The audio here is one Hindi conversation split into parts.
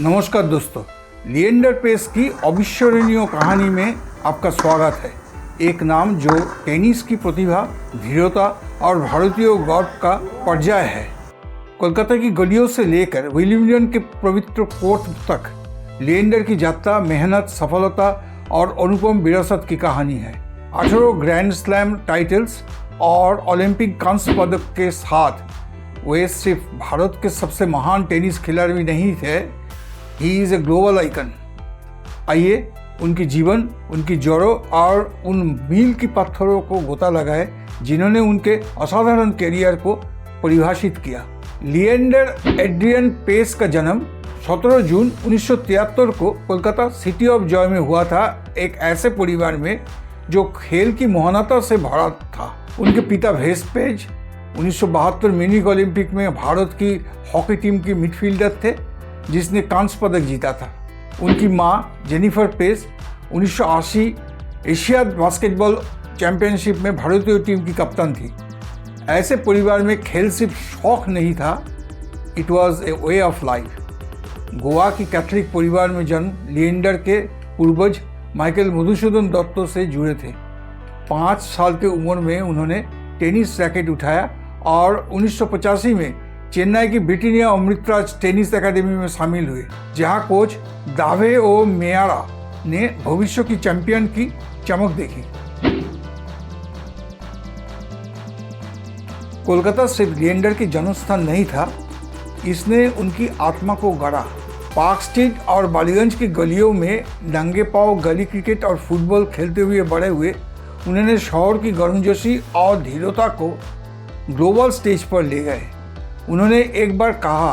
नमस्कार दोस्तों, लिएंडर पेस की अविस्मरणीय कहानी में आपका स्वागत है। एक नाम जो टेनिस की प्रतिभा, धीरता और भारतीय गौरव का पर्याय है। कोलकाता की गलियों से लेकर विंबलडन के पवित्र कोर्ट तक लिएंडर की यात्रा मेहनत, सफलता और अनुपम विरासत की कहानी है। 18 ग्रैंड स्लैम टाइटल्स और ओलंपिक कांस्य पदक के साथ वे सिर्फ भारत के सबसे महान टेनिस खिलाड़ी नहीं थे, he is a global icon. आइए उनकी जीवन, उनकी जड़ों और उन मील की पत्थरों को गोता लगाए जिन्होंने उनके असाधारण कैरियर को परिभाषित किया। लिएंडर एड्रियन पेस का जन्म 17 जून 1973 को कोलकाता सिटी ऑफ जॉय में हुआ था, एक ऐसे परिवार में जो खेल की महानता से भरा था। उनके पिता वेस पेज 1972 म्यूनिख ओलंपिक में भारत की हॉकी टीम की मिडफील्डर थे जिसने कांस्य पदक जीता था। उनकी मां Jennifer Pace 1980 Asia basketball championship में भारतीय टीम की कप्तान थी। ऐसे परिवार में खेल सिर्फ शौक नहीं था, it was a way of life. Goa की कैथोलिक परिवार में जन्म लिएंडर के पूर्वज माइकल मधुसूदन दत्त से जुड़े थे। 5 साल की उम्र में उन्होंने टेनिस रैकेट उठाया और 1985 में चेन्नई की ब्रिटानिया अमृतराज टेनिस एकेडमी में शामिल हुए, जहां कोच दावे ओ मेयारा ने भविष्य की चैंपियन की चमक देखी। कोलकाता सिर्फ लिएंडर की जन्मस्थान नहीं था, इसने उनकी आत्मा को गढ़ा। पार्क स्ट्रीट और बालीगंज की गलियों में नंगे पांव गली क्रिकेट और फुटबॉल खेलते हुए बड़े हुए उन्होंने शहर की गर्मजोशी और धीरता को ग्लोबल स्टेज पर ले गए। उन्होंने एक बार कहा,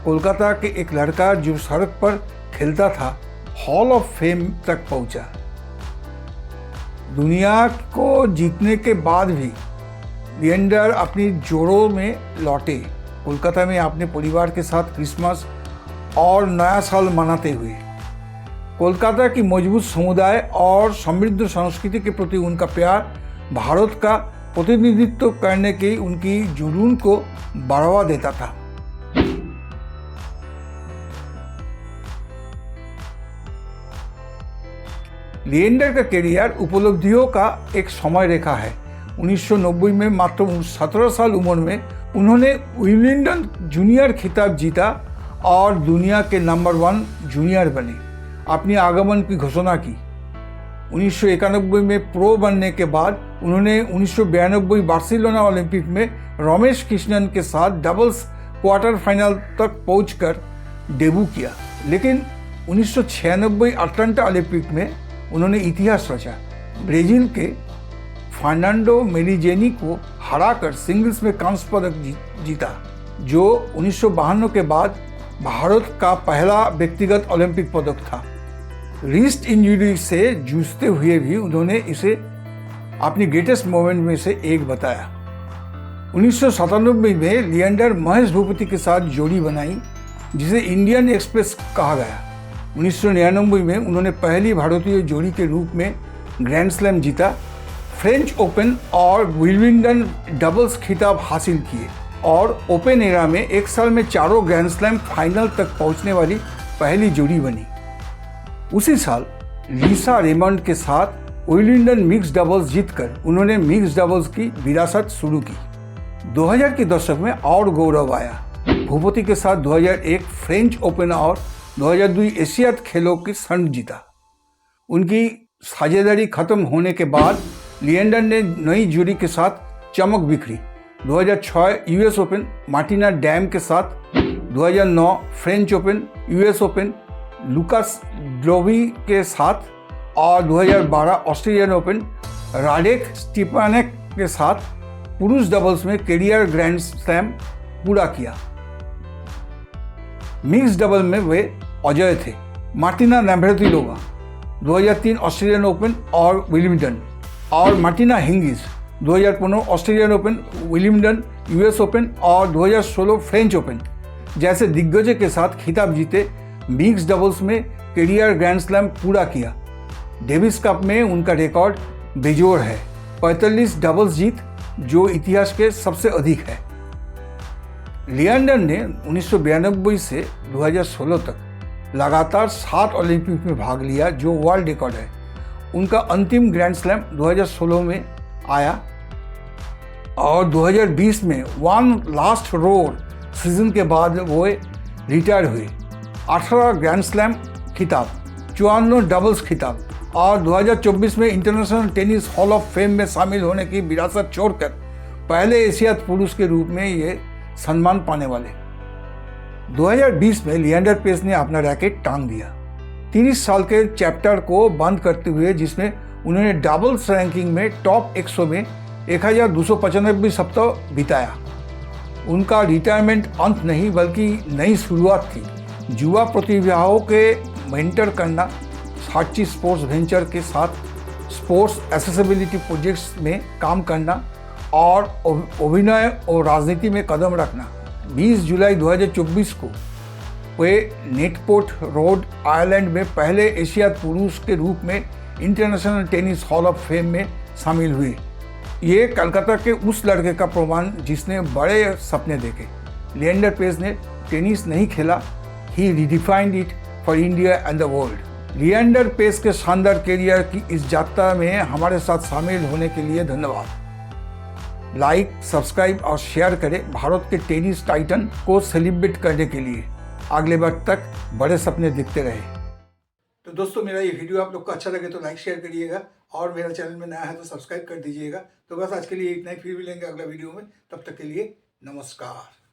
कोलकाता के एक लड़का जो सड़क पर खेलता था हॉल ऑफ फेम तक पहुंचा। दुनिया को जीतने के बाद भी लिएंडर अपनी जोड़ों में लौटे, कोलकाता में अपने परिवार के साथ क्रिसमस और नया साल मनाते हुए। कोलकाता की मजबूत समुदाय और समृद्ध संस्कृति के प्रति उनका प्यार भारत का प्रतिनिधित्व करने की उनकी जुनून को बढ़ावा देता था। लिएंडर का कैरियर उपलब्धियों का एक समय रेखा है। 1990 में मात्र 17 साल उम्र में उन्होंने विंबलडन जूनियर खिताब जीता और दुनिया के नंबर 1 जूनियर बने। अपनी आगमन की घोषणा की। 1991 में प्रो बनने के बाद उन्होंने 1992 बार्सिलोना ओलंपिक में रमेश कृष्णन के साथ डबल्स क्वार्टर फाइनल तक पहुंचकर डेब्यू किया, लेकिन 1996 अटलांटा ओलंपिक में उन्होंने इतिहास रचा। ब्राजील के फर्नांडो मेलिजेनी को हराकर सिंगल्स में कांस्य पदक जीता, जो 1952 के बाद भारत का पहला व्यक्तिगत ओलंपिक पदक था। रिस्ट इंजरी से जूझते हुए भी उन्होंने इसे अपनी ग्रेटेस्ट मोमेंट में से एक बताया। 1997 में लिएंडर महेश भूपति के साथ जोड़ी बनाई, जिसे इंडियन एक्सप्रेस कहा गया। 1999 में उन्होंने पहली भारतीय जोड़ी के रूप में ग्रैंड स्लैम जीता, फ्रेंच ओपन और विंबलडन डबल्स खिताब हासिल किए और ओपन एरा में एक साल में 4 ग्रैंड स्लैम फाइनल तक पहुंचने वाली पहली जोड़ी बनी। उसी साल लीसा रेमंड के साथ विंबलडन मिक्स डबल्स जीतकर उन्होंने मिक्स डबल्स की विरासत शुरू की। 2000 के दशक में और गौरव आया। भूपति के साथ 2001 फ्रेंच ओपन और 2002 एशियाड खेलों की स्वर्ण जीता। उनकी साझेदारी खत्म होने के बाद लिएंडर ने नई जोड़ी के साथ चमक बिखरी। 2006 यूएस ओपन मार्टिना डैम के साथ, 2009 French Open, US Open Lukas Dlouhy के साथ और 2012 ऑस्ट्रेलियन ओपन राडेक स्टीपानेक के साथ पुरुष डबल्स में कैरियर ग्रैंड स्लैम पूरा किया। मिक्स डबल में वे अजय थे। मार्टिना नवरातिलोवा 2003 ऑस्ट्रेलियन ओपन और विंबलडन, और Martina Hingis 2015 Australian open, Wimbledon, US open और 2016 फ्रेंच ओपन जैसे दिग्गजों के साथ खिताब जीते। मिक्स डबल्स में कैरियर ग्रैंड स्लैम पूरा किया। डेविस कप में उनका रिकॉर्ड बेजोड़ है, 45 डबल्स जीत, जो इतिहास के सबसे अधिक है। लिएंडर ने 1992 से 2016 तक लगातार 7 ओलंपिक में भाग लिया, जो वर्ल्ड रिकॉर्ड है। उनका अंतिम ग्रैंड स्लैम 2016 में आया और 2020 में वन लास्ट रोड सीजन के बाद वो रिटायर हुए। 18 ग्रैंड स्लैम खिताब, 54 डबल्स खिताब और 2024 में international tennis hall of fame में शामिल होने की विरासत छोड़कर पहले एशियाई पुरुष के रूप में ये सम्मान पाने वाले। 2020 में लिएंडर पेस ने अपना रैकेट टांग दिया, 30 साल के चैप्टर को बंद करते हुए, जिसमें उन्होंने डबल्स रैंकिंग में टॉप 100 में 1295 सप्ताह बिताया। उनका रिटायरमेंट अंत नहीं बल्कि नई शुरुआत थी। युवा प्रतिभाओं के मेंटर करना, साक्षी स्पोर्ट्स वेंचर के साथ स्पोर्ट्स एक्सेसिबिलिटी प्रोजेक्ट्स में काम करना और अभिनय और राजनीति में कदम रखना। 20 जुलाई 2024 को वे नेटपोर्ट रोड आयरलैंड में पहले एशियाई पुरुष के रूप में international tennis hall of fame में शामिल हुए। ये कलकत्ता के उस लड़के का प्रमाण जिसने बड़े सपने देखे। लिएंडर पेस ने टेनिस नहीं खेला, ही redefined it for India and the world. Leander Paes के शानदार करियर की इस यात्रा में हमारे साथ शामिल होने के लिए धन्यवाद। लाइक, सब्सक्राइब और शेयर करें भारत के टेनिस टाइटन को सेलिब्रेट करने के लिए। अगले बार तक बड़े सपने दिखते रहे। तो दोस्तों, मेरा ये वीडियो आप लोग को अच्छा लगे तो लाइक शेयर करिएगा और मेरा चैनल में नया है तो सब्सक्राइब कर दीजिएगा। तो बस आज के लिए इतना ही, फिर मिलेंगे अगला वीडियो में। तब तक के लिए नमस्कार।